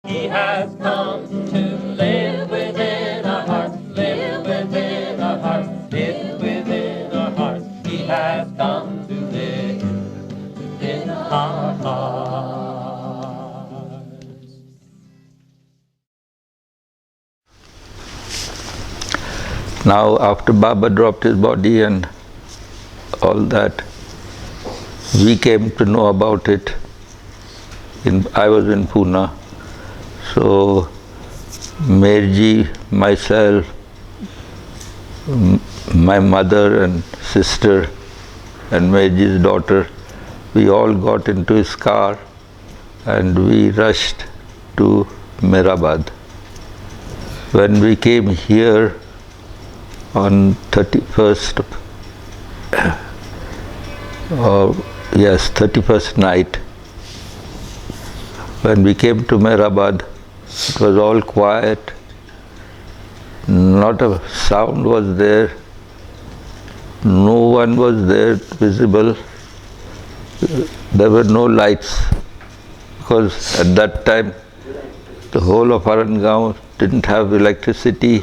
He has come to live within our hearts, live within our hearts, live within our hearts. He has come to live in our hearts. Now, after Baba dropped his body and all that, we came to know about it. I was in Pune. So, Meherji, myself, my mother and sister, and Meherji's daughter, we all got into his car and we rushed to Meherabad. When we came here on 31st, 31st night, when we came to Meherabad, it was all quiet, not a sound was there, no one was there visible, there were no lights, because at that time the whole of Arangaon didn't have electricity.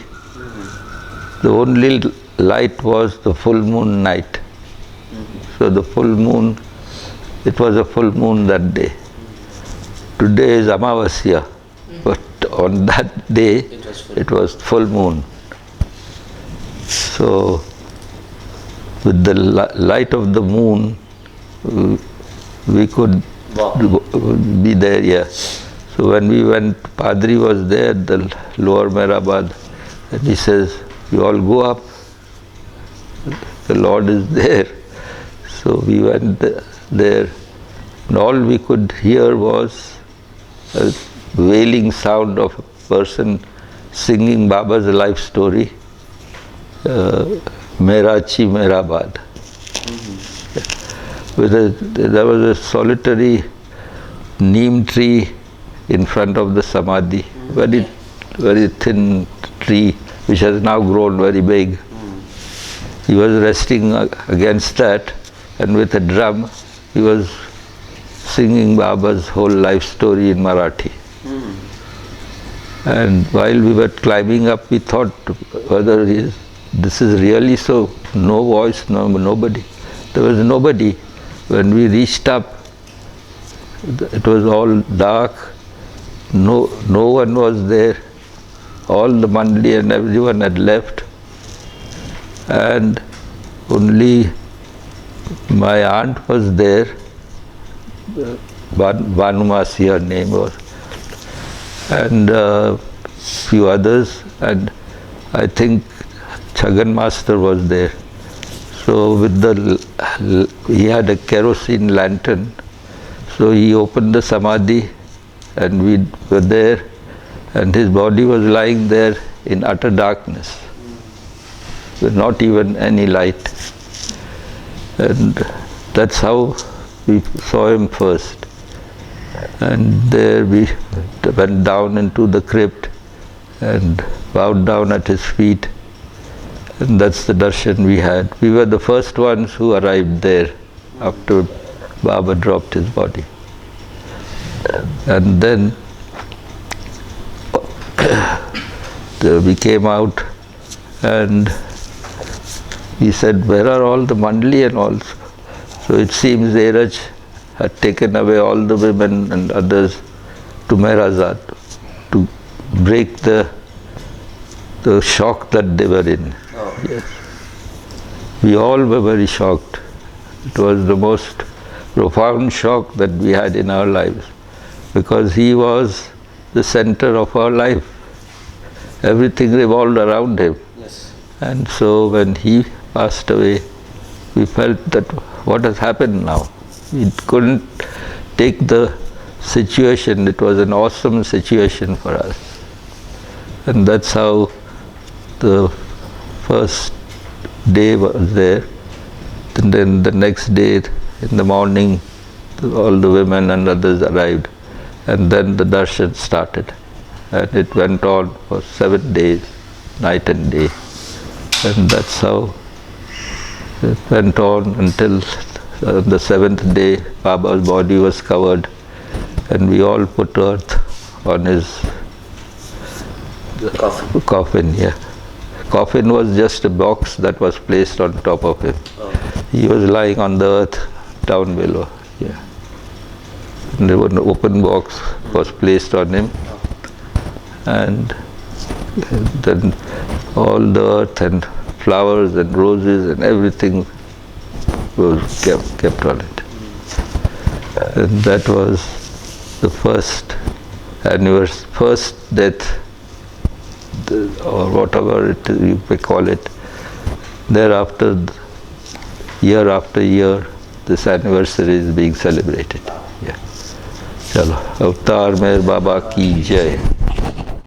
The only light was the full moon night. So the full moon, it was a full moon that day. Today is Amavasya, but on that day it was full moon. So with the light of the moon, we could be there, yeah. So when we went, Padri was there at the lower Meherabad, and he says, "You all go up, the Lord is there." So we went there, and all we could hear was a wailing sound of a person singing Baba's life story, Merachi Meherabad. There was a solitary neem tree in front of the Samadhi, very, very thin tree, which has now grown very big. He was resting against that, and with a drum, he was singing Baba's whole life story in Marathi. And while we were climbing up, we thought whether this is really so. No voice, nobody. There was nobody. When we reached up, it was all dark. No one was there. All the mandali and everyone had left, and only my aunt was there. Vanumasi, her name was, and few others, and I think Chagan Master was there. So he had a kerosene lantern, so he opened the Samadhi, and we were there, and his body was lying there in utter darkness, with not even any light. And that's how we saw him first. And there we went down into the crypt and bowed down at his feet. And that's the darshan we had. We were the first ones who arrived there after Baba dropped his body. And then we came out and he said, "Where are all the mandali and all?" So it seems Eraj had taken away all the women and others to Meherazad to break the shock that they were in. Oh. Yes. We all were very shocked. It was the most profound shock that we had in our lives, because he was the center of our life. Everything revolved around him. Yes. And so when he passed away, we felt that what has happened now? We couldn't take the situation. It was an awesome situation for us. And that's how the first day was there. And then the next day in the morning, all the women and others arrived. And then the darshan started. And it went on for 7 days, night and day. And that's how it went on until the 7th day. Baba's body was covered, and we all put earth on his Coffin. coffin. Yeah, coffin was just a box that was placed on top of him. He was lying on the earth down below. Yeah, and an open box was placed on him, and then all the earth and flowers and roses and everything was kept on it. And that was the first anniversary, first death, or whatever you may call it. Thereafter, year after year, this anniversary is being celebrated. Yeah. Chalo, Avtar Meher Baba ki jai.